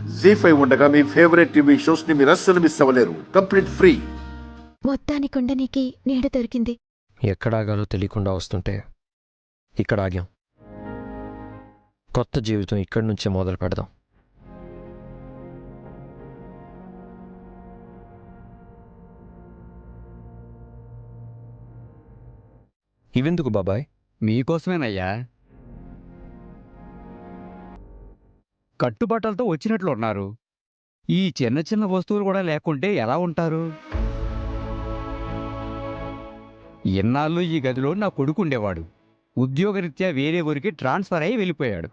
జీ5 ఉండగా మీ favourite TV shows ని మీరు అస్సలు మిస్ అవ్వలేరు. Complete free. మొత్తానికుండ నీకి నీడ దొరికింది. ఎక్కడ ఆగాలో తెలియకుండా వస్తుంటే ఇక్కడ ఆగాం. కొత్త జీవితం ఇక్కడి నుంచే మొదలు పెడదాం. ఇవెందుకు బాబాయ్? మీకోసమేనయ్యా. కట్టుబట్టలతో వచ్చినట్లు ఉన్నారు. ఈ చిన్న చిన్న వస్తువులు కూడా లేకుంటే ఎలా ఉంటారు? ఎన్నాళ్ళు ఈ గదిలో నా కొడుకు ఉండేవాడు. ఉద్యోగరీత్యా వేరే ఊరికి ట్రాన్స్ఫర్ అయి వెళ్ళిపోయాడు.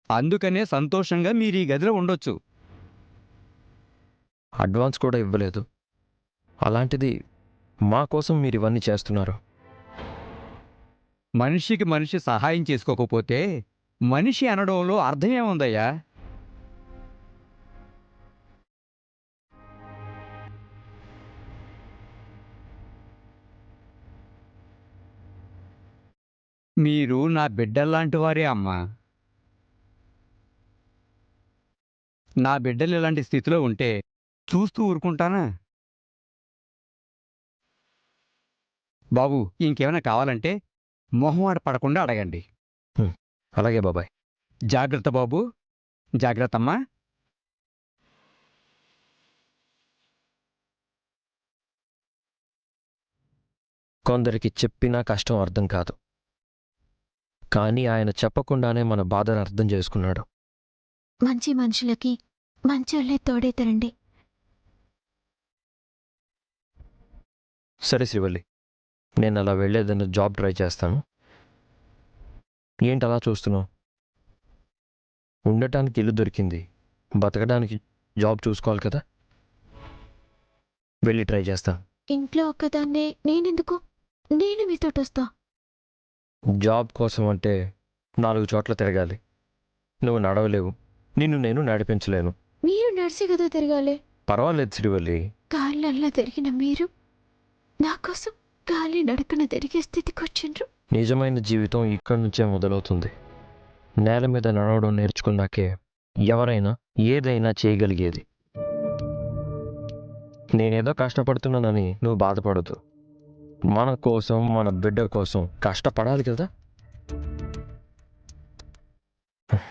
అందుకనే సంతోషంగా మీరు ఈ గదిలో ఉండొచ్చు. అడ్వాన్స్ కూడా ఇవ్వలేదు. అలాంటిది మా కోసం మీరు ఇవన్నీ చేస్తున్నారు. మనిషికి మనిషి సహాయం చేసుకోకపోతే మనిషి అనడంలో అర్థమేముందయ్యా? మీరు నా బిడ్డల్లాంటి వారే అమ్మా. నా బిడ్డలు ఇలాంటి స్థితిలో ఉంటే చూస్తూ ఊరుకుంటానా? బాబు, ఇంకేమైనా కావాలంటే మొహమాట పడకుండా అడగండి. అలాగే బాబాయ్. జాగ్రత్త బాబు, జాగ్రత్తమ్మా. కొందరికి చెప్పినా కష్టం అర్థం కాదు, కానీ ఆయన చెప్పకుండానే మన బాధను అర్థం చేసుకున్నాడు. మంచి మనుషులకి మంచోళ్ళే తోడైతారండి. సరే శ్రీవల్లి, నేను అలా వెళ్ళేదన్న జాబ్ ట్రై చేస్తాను. ఏంటి అలా చూస్తున్నావు? ఉండటానికి ఇల్లు దొరికింది, బతకడానికి జాబ్ చూసుకోవాలి కదా. వెళ్ళి ట్రై చేస్తాను. ఇంట్లో ఒక్కదాన్నే నేనెందుకు? నేను మీతోటొస్తా. జాబ్ కోసం అంటే 4 చోట్ల తిరగాలి. నువ్వు నడవలేవు, నిన్ను నేను నడిపించలేను. మీరు నడిచి కదా తిరగాలి. పర్వాలేదు శ్రీవల్లి. కాళ్ళల్లా తిరిగిన మీరు నా కోసం గాలి నడకన తిరిగే స్థితికి వచ్చిండ్రు. నిజమైన జీవితం ఇక్కడి నుంచే మొదలవుతుంది. నేల మీద నడవడం నేర్చుకున్నాకే ఎవరైనా ఏదైనా చేయగలిగేది. నేనేదో కష్టపడుతున్నానని నువ్వు బాధపడదు. మన కోసం, మన బిడ్డ కోసం కష్టపడాలి కదా.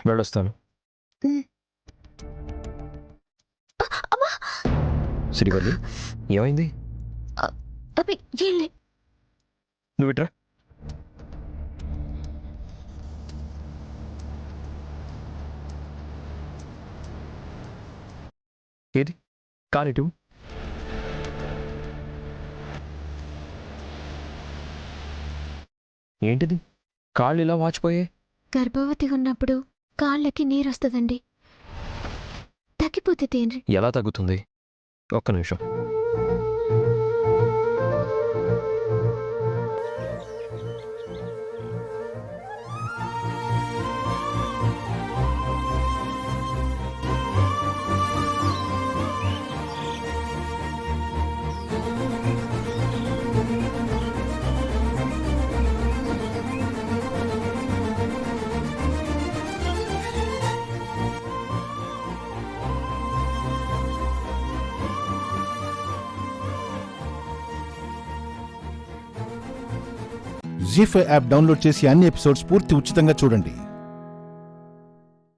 వెళ్ళొస్తాను. శ్రీవల్లి, ఏమైంది? అవి ఏళ్ళే. నువ్వు ఇట్రా. ఏది కాలిటు? ఏంటిది కాళ్ళు ఇలా వాచిపోయే? గర్భవతి ఉన్నప్పుడు కాళ్ళకి నీరొస్తుందండి. తగ్గిపోతే తేన్రి. ఎలా తగ్గుతుంది? ఒక్క నిమిషం. జీ5 యాప్ డౌన్లోడ్ చేసి అన్ని ఎపిసోడ్స్ పూర్తి ఉచితంగా చూడండి.